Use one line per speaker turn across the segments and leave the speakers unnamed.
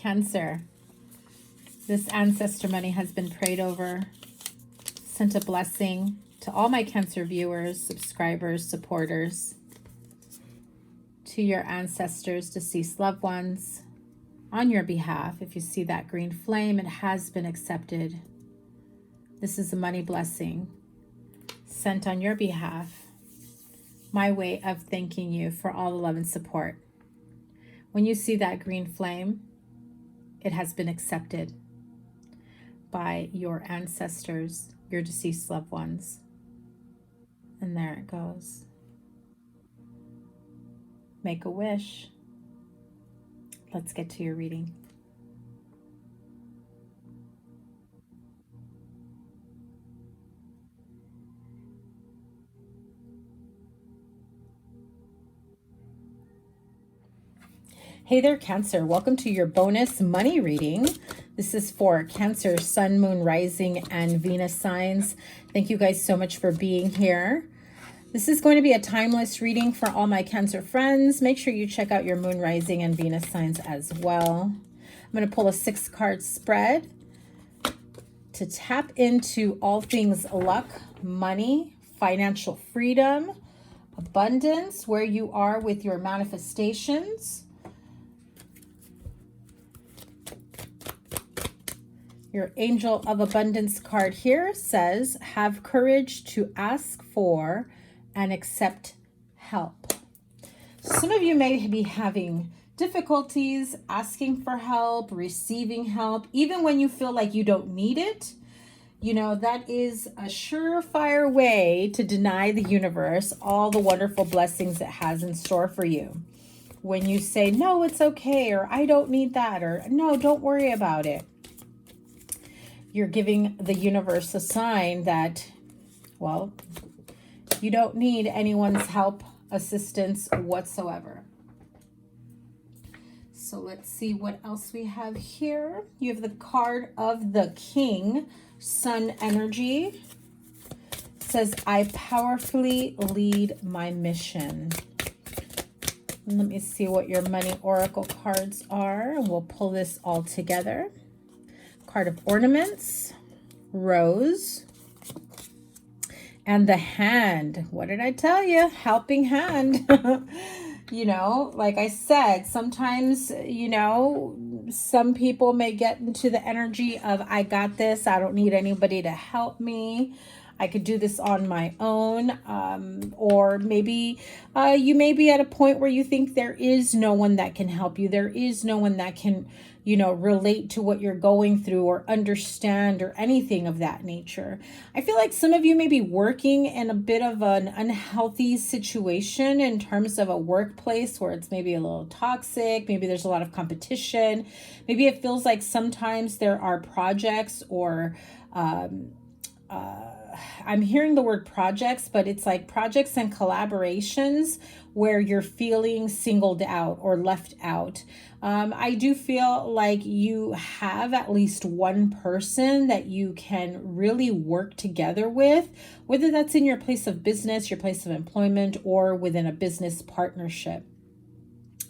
Cancer. This ancestor money has been prayed over. Sent a blessing to all my Cancer viewers, subscribers, supporters, to your ancestors, deceased loved ones, on your behalf. If you see that green flame, it has been accepted. This is a money blessing sent on your behalf. My way of thanking you for all the love and support. When you see that green flame, it has been accepted by your ancestors, your deceased loved ones. And there it goes. Make a wish. Let's get to your reading. Hey there, Cancer. Welcome to your bonus money reading. This is for Cancer, Sun, Moon, Rising, and Venus signs. Thank you guys so much for being here. This is going to be a timeless reading for all my Cancer friends. Make sure you check out your Moon, Rising, and Venus signs as well. I'm going to pull a 6-card spread to tap into all things luck, money, financial freedom, abundance, where you are with your manifestations. Your Angel of Abundance card here says, have courage to ask for and accept help. Some of you may be having difficulties asking for help, receiving help, even when you feel like you don't need it. You know, that is a surefire way to deny the universe all the wonderful blessings it has in store for you. When you say, no, it's okay, or I don't need that, or no, don't worry about it. You're giving the universe a sign that, well, you don't need anyone's help, assistance whatsoever. So let's see what else we have here. You have the card of the King, Sun energy. It says, I powerfully lead my mission. Let me see what your money oracle cards are, and we'll pull this all together. Card of Ornaments, Rose, and the Hand. What did I tell you? Helping hand. You know, like I said, sometimes, you know, some people may get into the energy of, I got this. I don't need anybody to help me. I could do this on my own. Or maybe you may be at a point where you think there is no one that can help you. There is no one that can, you know, relate to what you're going through or understand or anything of that nature. I feel like some of you may be working in a bit of an unhealthy situation in terms of a workplace where it's maybe a little toxic. Maybe there's a lot of competition. Maybe it feels like sometimes there are projects or I'm hearing the word projects, but it's like projects and collaborations where you're feeling singled out or left out. I do feel like you have at least one person that you can really work together with, whether that's in your place of business, your place of employment, or within a business partnership.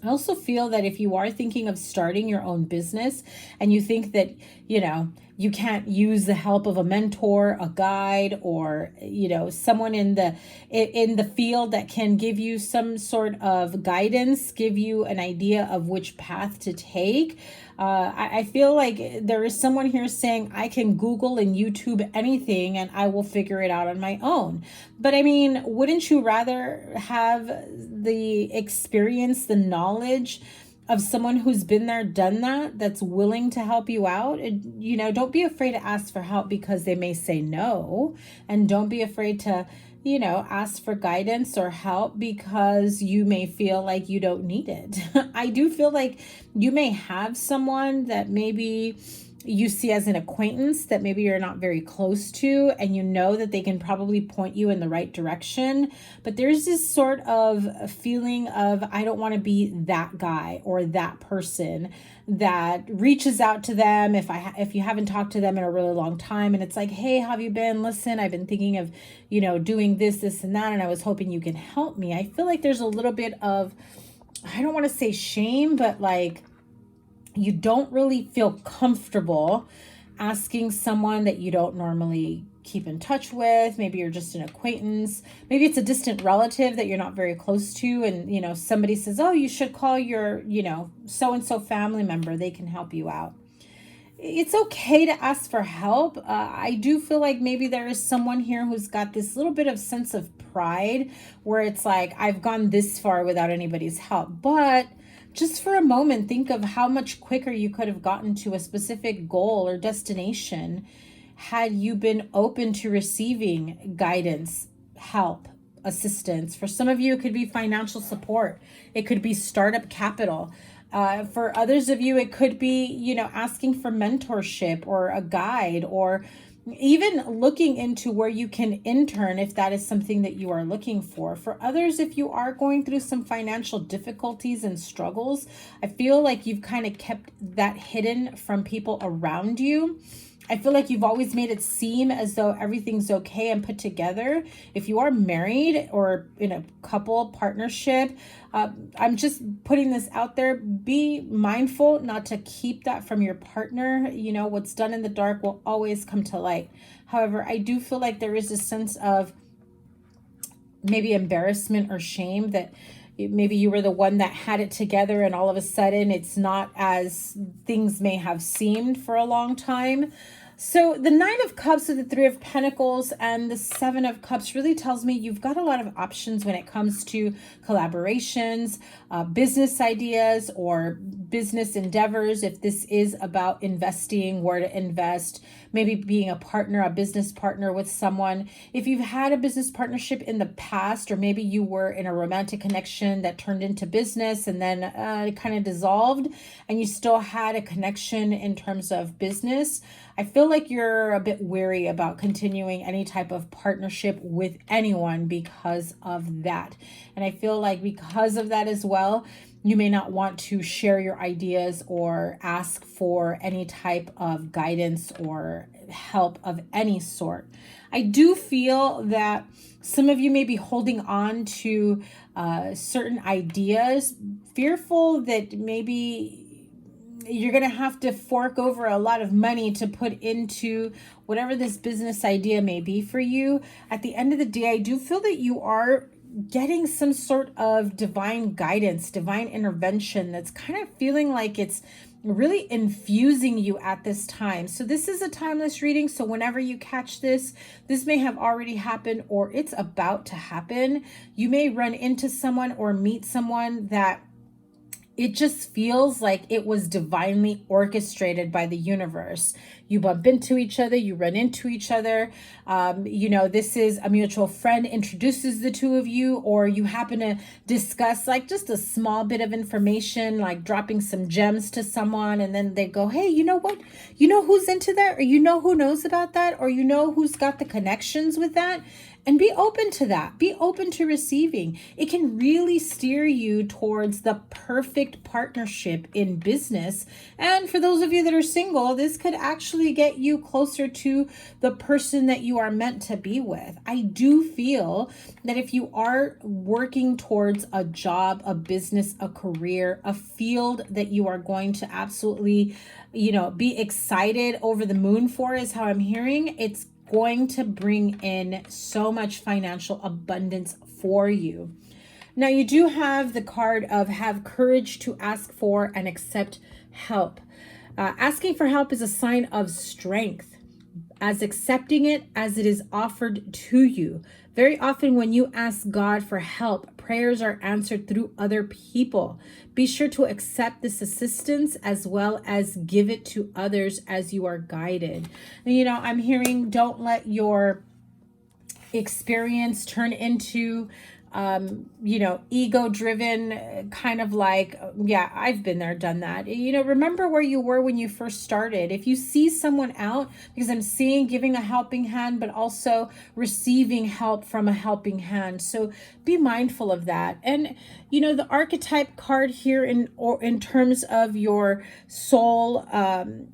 I also feel that if you are thinking of starting your own business and you think that, you know, you can't use the help of a mentor, a guide, or, you know, someone in the field that can give you some sort of guidance, give you an idea of which path to take. I feel like there is someone here saying, I can Google and YouTube anything and I will figure it out on my own. But I mean, wouldn't you rather have the experience, the knowledge of someone who's been there, done that, that's willing to help you out? You know, don't be afraid to ask for help because they may say no. And don't be afraid to, you know, ask for guidance or help because you may feel like you don't need it. I do feel like you may have someone that maybe you see as an acquaintance that maybe you're not very close to, and you know that they can probably point you in the right direction. But there's this sort of feeling of, I don't want to be that guy or that person that reaches out to them if you haven't talked to them in a really long time, and it's like, hey, how have you been? Listen, I've been thinking of, you know, doing this and that, and I was hoping you can help me. I feel like there's a little bit of, I don't want to say shame, but like You don't really feel comfortable asking someone that you don't normally keep in touch with. Maybe you're just an acquaintance. Maybe it's a distant relative that you're not very close to. And, you know, somebody says, oh, you should call your, you know, so-and-so family member. They can help you out. It's okay to ask for help. I do feel like maybe there is someone here who's got this little bit of sense of pride where it's like, I've gone this far without anybody's help. But just for a moment, think of how much quicker you could have gotten to a specific goal or destination had you been open to receiving guidance, help, assistance. For some of you, it could be financial support. It could be startup capital. For others of you, it could be, you know, asking for mentorship or a guide, or even looking into where you can intern if that is something that you are looking for. For others, if you are going through some financial difficulties and struggles, I feel like you've kind of kept that hidden from people around you. I feel like you've always made it seem as though everything's okay and put together. If you are married or in a couple partnership, I'm just putting this out there. Be mindful not to keep that from your partner. You know, what's done in the dark will always come to light. However, I do feel like there is a sense of maybe embarrassment or shame that maybe you were the one that had it together and all of a sudden it's not as things may have seemed for a long time. So the Nine of Cups with the Three of Pentacles and the Seven of Cups really tells me you've got a lot of options when it comes to collaborations, business ideas, or business endeavors. If this is about investing, where to invest, maybe being a partner, a business partner with someone. If you've had a business partnership in the past, or maybe you were in a romantic connection that turned into business and then it kind of dissolved, and you still had a connection in terms of business, I feel like you're a bit wary about continuing any type of partnership with anyone because of that. And I feel like because of that as well, you may not want to share your ideas or ask for any type of guidance or help of any sort. I do feel that some of you may be holding on to certain ideas, fearful that maybe you're going to have to fork over a lot of money to put into whatever this business idea may be for you. At the end of the day, I do feel that you are getting some sort of divine guidance, divine intervention that's kind of feeling like it's really infusing you at this time. So this is a timeless reading. So whenever you catch this, this may have already happened or it's about to happen. You may run into someone or meet someone that it just feels like it was divinely orchestrated by the universe. You bump into each other, you run into each other. You know, this is a mutual friend introduces the two of you, or you happen to discuss like just a small bit of information, like dropping some gems to someone. And then they go, hey, you know what? You know who's into that? Or you know who knows about that? Or you know who's got the connections with that? And be open to that. Be open to receiving. It can really steer you towards the perfect partnership in business. And for those of you that are single, this could actually get you closer to the person that you are meant to be with. I do feel that if you are working towards a job, a business, a career, a field that you are going to absolutely, you know, be excited over the moon for, is how I'm hearing, it's going to bring in so much financial abundance for you. Now, you do have the card of have courage to ask for and accept help. Asking for help is a sign of strength, as accepting it as it is offered to you. Very often when you ask God for help, prayers are answered through other people. Be sure to accept this assistance as well as give it to others as you are guided. And, you know, I'm hearing don't let your experience turn into you know, ego-driven, kind of like, yeah, I've been there, done that. You know, remember where you were when you first started. If you see someone out, because I'm seeing giving a helping hand, but also receiving help from a helping hand. So be mindful of that. And, you know, the archetype card here in terms of your soul,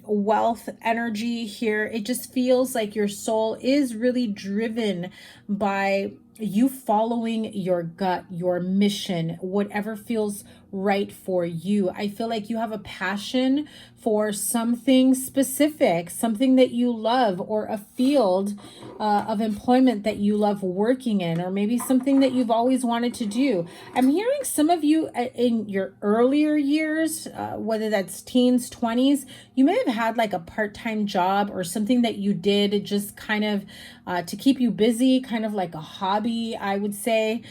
wealth, energy here, it just feels like your soul is really driven by you following your gut, your mission, whatever feels right for you. I feel like you have a passion for something specific, something that you love, or a field of employment that you love working in, or maybe something that you've always wanted to do. I'm hearing some of you in your earlier years, whether that's teens, 20s, you may have had like a part-time job or something that you did just kind of to keep you busy, kind of like a hobby, I would say.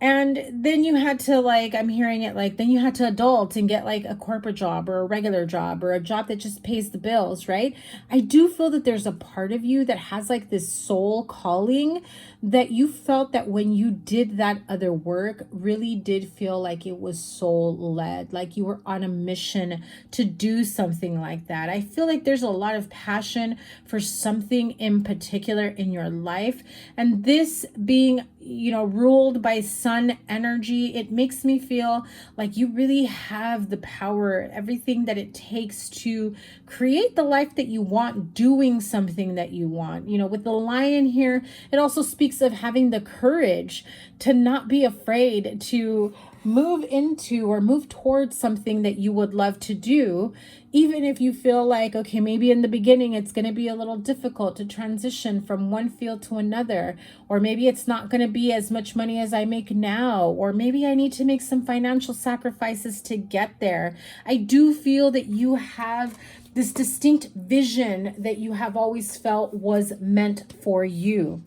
And then you had to, like, I'm hearing it like, then you had to adult and get like a corporate job or a regular job or a job that just pays the bills, right? I do feel that there's a part of you that has like this soul calling, that you felt that when you did that other work, really did feel like it was soul led, like you were on a mission to do something like that. I feel like there's a lot of passion for something in particular in your life. And this being, you know, ruled by sun energy, it makes me feel like you really have the power, everything that it takes to create the life that you want, doing something that you want. You know, with the lion here, it also speaks of having the courage to not be afraid to move into or move towards something that you would love to do, even if you feel like, okay, maybe in the beginning it's going to be a little difficult to transition from one field to another, or maybe it's not going to be as much money as I make now, or maybe I need to make some financial sacrifices to get there. I do feel that you have this distinct vision that you have always felt was meant for you.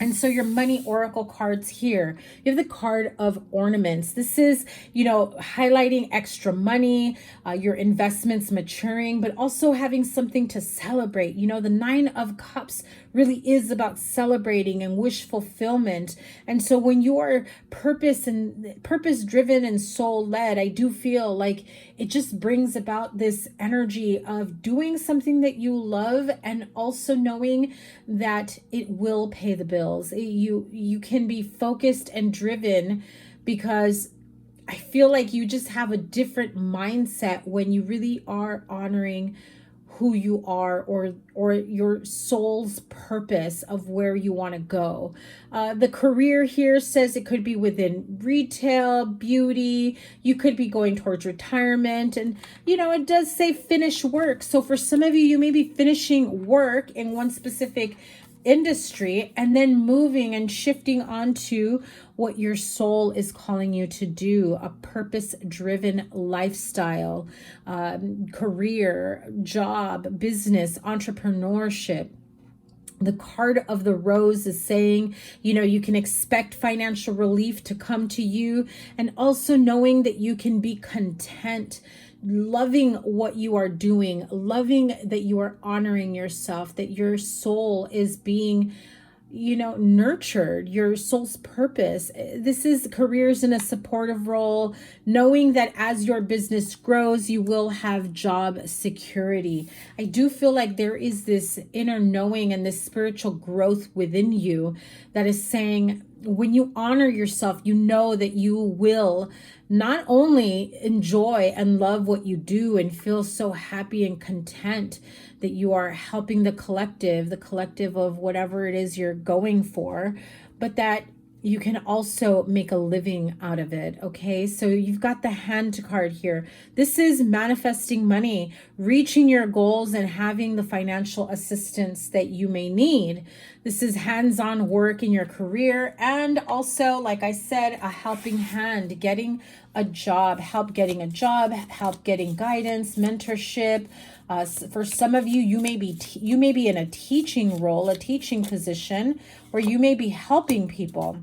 And so your money oracle cards here, you have the card of ornaments. This is, you know, highlighting extra money, your investments maturing, but also having something to celebrate. You know, the 9 of Cups really is about celebrating and wish fulfillment. And so when you are purpose driven and soul led, I do feel like it just brings about this energy of doing something that you love, and also knowing that it will pay the bills. You can be focused and driven, because I feel like you just have a different mindset when you really are honoring who you are, or your soul's purpose of where you want to go. The career here says it could be within retail, beauty. You could be going towards retirement, and you know, it does say finish work. So for some of you, you may be finishing work in one specific industry and then moving and shifting onto what your soul is calling you to do, a purpose-driven lifestyle, career, job, business, entrepreneurship. The card of the rose is saying, you know, you can expect financial relief to come to you, and also knowing that you can be content, loving what you are doing, loving that you are honoring yourself, that your soul is being, you know, nurtured, your soul's purpose. This is careers in a supportive role, knowing that as your business grows, you will have job security. I do feel like there is this inner knowing and this spiritual growth within you that is saying, when you honor yourself, you know that you will not only enjoy and love what you do and feel so happy and content that you are helping the collective of whatever it is you're going for, but that you can also make a living out of it. Okay, so you've got the Hand card here. This is manifesting money, reaching your goals, and having the financial assistance that you may need. This is hands-on work in your career, and also, like I said, a helping hand, getting a job, help getting guidance, mentorship. For some of you, you may be in a teaching role, a teaching position, or you may be helping people.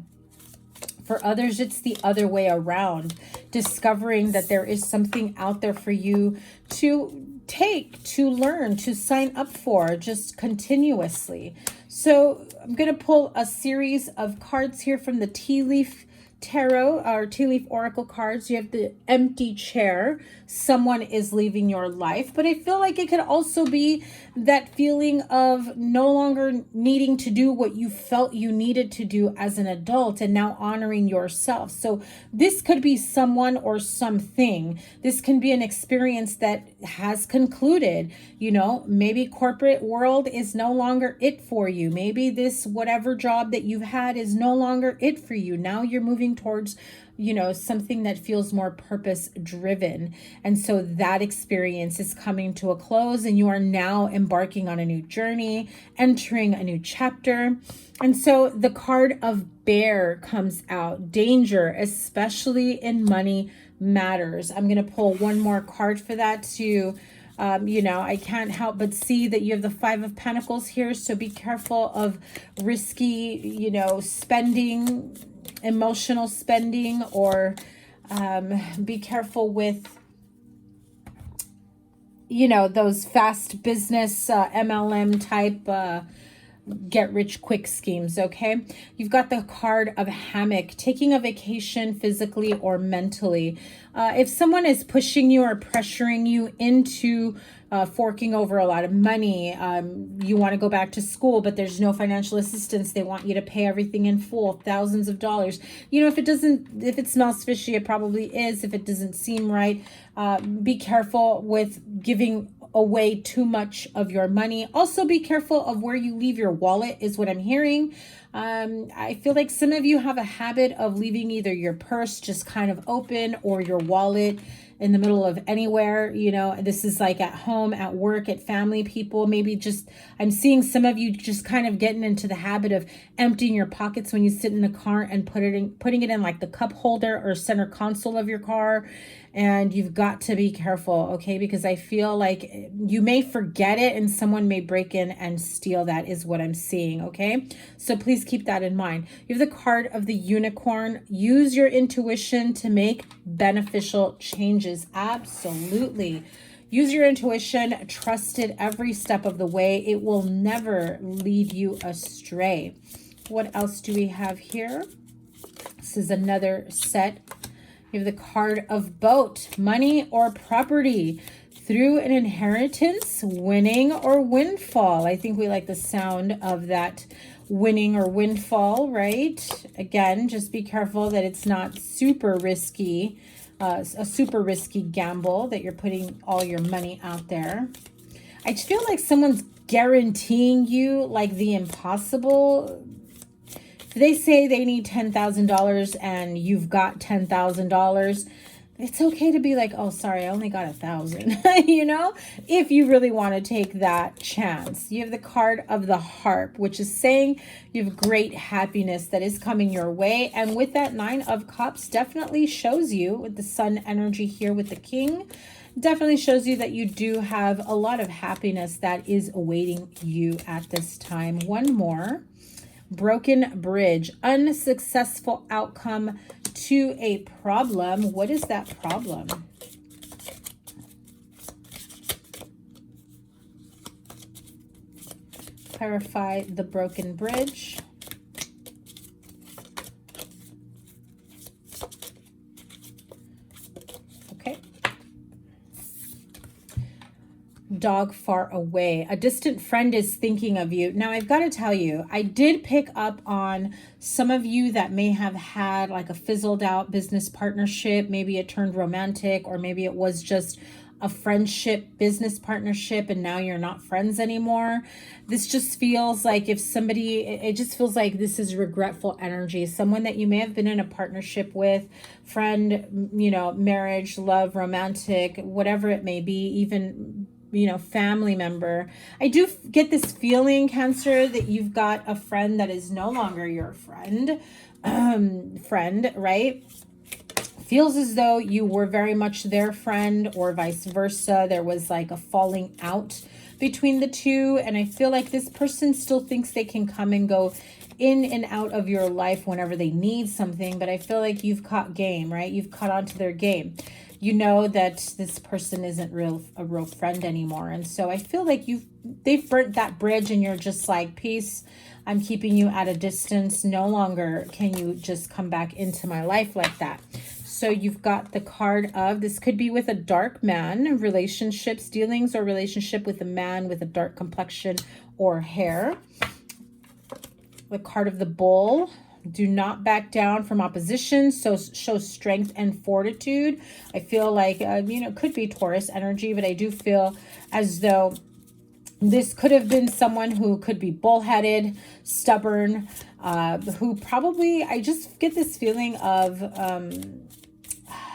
For others, it's the other way around, discovering that there is something out there for you to take, to learn, to sign up for, just continuously. So I'm going to pull a series of cards here from the Tea Leaf Tarot, or Tea Leaf Oracle cards. You have the Empty Chair. Someone is leaving your life, but I feel like it could also be that feeling of no longer needing to do what you felt you needed to do as an adult, and now honoring yourself. So this could be someone or something. This can be an experience that has concluded. You know, maybe corporate world is no longer it for you. Maybe this whatever job that you've had is no longer it for you. Now you're moving moving towards, you know, something that feels more purpose driven. And so that experience is coming to a close, and you are now embarking on a new journey, entering a new chapter. And so the card of Bear comes out. Danger, especially in money matters. I'm going to pull one more card for that to, you know, I can't help but see that you have the Five of Pentacles here. So be careful of risky, you know, spending, emotional spending, or be careful with, you know, those fast business MLM type get rich quick schemes. Okay, you've got the card of Hammock, taking a vacation physically or mentally. If someone is pushing you or pressuring you into forking over a lot of money, you want to go back to school, but there's no financial assistance. They want you to pay everything in full, thousands of dollars. You know, if it smells fishy, it probably is. If it doesn't seem right, be careful with giving away too much of your money. Also be careful of where you leave your wallet, is what I'm hearing. I feel like some of you have a habit of leaving either your purse just kind of open or your wallet in the middle of anywhere. You know, this is like at home, at work, at family, people. Maybe just, I'm seeing some of you just kind of getting into the habit of emptying your pockets when you sit in the car and putting it in like the cup holder or center console of your car. And you've got to be careful, okay? Because I feel like you may forget it and someone may break in and steal that, is what I'm seeing, okay? So please keep that in mind. You have the card of the Unicorn. Use your intuition to make beneficial changes. Absolutely. Use your intuition. Trust it every step of the way. It will never lead you astray. What else do we have here? This is another set. You have the card of Boat, money or property through an inheritance, winning or windfall. I think we like the sound of that, winning or windfall, right? Again, just be careful that it's not super risky, a super risky gamble that you're putting all your money out there. I feel like someone's guaranteeing you like the impossible. They say they need $10,000 and you've got $10,000. It's okay to be like, oh, sorry, I only got 1,000, you know, if you really want to take that chance. You have the card of the Harp, which is saying you have great happiness that is coming your way. And with that Nine of Cups, definitely shows you, with the Sun energy here with the King, definitely shows you that you do have a lot of happiness that is awaiting you at this time. One more. Broken bridge, unsuccessful outcome to a problem. What is that problem? Clarify the broken bridge. Okay. Dog far away. A distant friend is thinking of you. Now, I've got to tell you, I did pick up on some of you that may have had like a fizzled out business partnership. Maybe it turned romantic, or maybe it was just a friendship business partnership and now you're not friends anymore. This just feels like if somebody, it just feels like this is regretful energy. Someone that you may have been in a partnership with, friend, you know, marriage, love, romantic, whatever it may be, even, you know, family member. I do get this feeling, Cancer, that you've got a friend that is no longer your friend, right? Feels as though you were very much their friend, or vice versa. There was like a falling out between the two. And I feel like this person still thinks they can come and go in and out of your life whenever they need something. But I feel like you've caught game, right? You've caught on to their game. You know that this person isn't a real friend anymore. And so I feel like they've burnt that bridge and you're just like, peace, I'm keeping you at a distance. No longer can you just come back into my life like that. So you've got the card of, this could be with a dark man, relationships, dealings, or relationship with a man with a dark complexion or hair. The card of the Bull. Do not back down from opposition. So show strength and fortitude. I feel like, you know, it could be Taurus energy, but I do feel as though This could have been someone who could be bullheaded, stubborn, who probably, I just get this feeling of,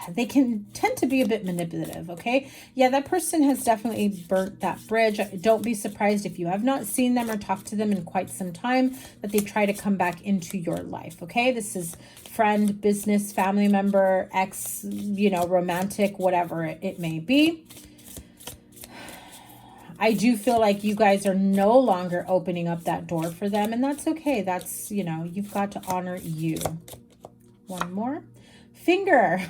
they can tend to be a bit manipulative, okay? Yeah, that person has definitely burnt that bridge. Don't be surprised if you have not seen them or talked to them in quite some time, that they try to come back into your life, okay? This is friend, business, family member, ex, you know, romantic, whatever it may be. I do feel like you guys are no longer opening up that door for them, and that's okay. That's, you know, you've got to honor you. One more. Finger.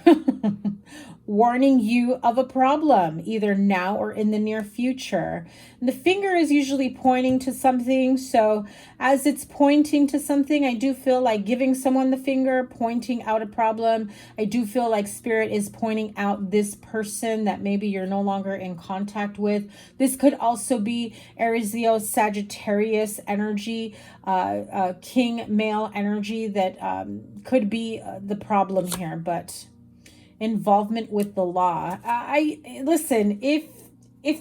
Warning you of a problem, either now or in the near future. And the finger is usually pointing to something. So as it's pointing to something, I do feel like giving someone the finger, pointing out a problem. I do feel like Spirit is pointing out this person that maybe you're no longer in contact with. This could also be Aries, Leo, Sagittarius energy, king male energy that could be the problem here, but involvement with the law. I listen, if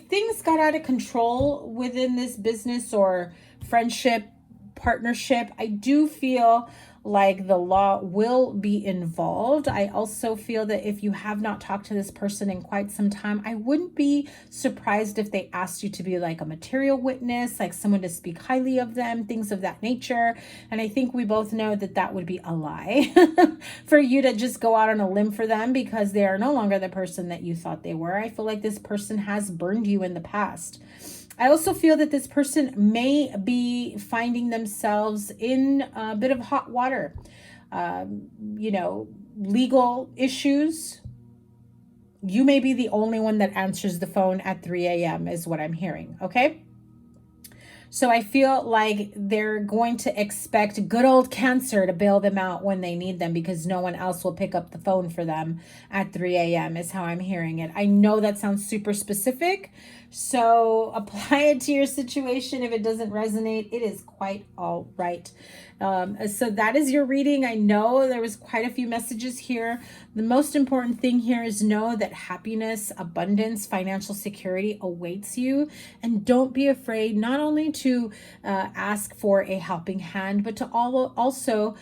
things got out of control within this business or friendship, partnership, I do feel like the law will be involved. I also feel that if you have not talked to this person in quite some time, I wouldn't be surprised if they asked you to be like a material witness, like someone to speak highly of them, things of that nature. And I think we both know that that would be a lie for you to just go out on a limb for them, because they are no longer the person that you thought they were. I feel like this person has burned you in the past. I also feel that this person may be finding themselves in a bit of hot water, you know, legal issues. You may be the only one that answers the phone at 3 a.m. is what I'm hearing, okay? So I feel like they're going to expect good old Cancer to bail them out when they need them, because no one else will pick up the phone for them at 3 a.m. is how I'm hearing it. I know that sounds super specific, so apply it to your situation. If it doesn't resonate, it is quite all right. So that is your reading. I know there was quite a few messages here. The most important thing here is know that happiness, abundance, financial security awaits you. And don't be afraid not only to ask for a helping hand, but to also,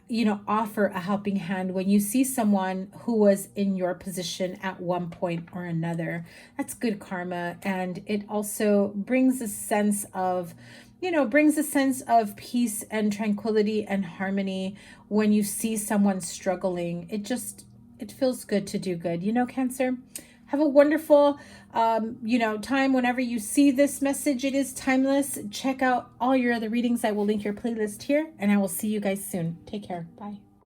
you know, offer a helping hand when you see someone who was in your position at one point or another. That's good karma. And it also brings a sense of, you know, brings a sense of peace and tranquility and harmony when you see someone struggling. It feels good to do good, you know, Cancer. Have a wonderful, you know, time whenever you see this message. It is timeless. Check out all your other readings. I will link your playlist here, and I will see you guys soon. Take care. Bye.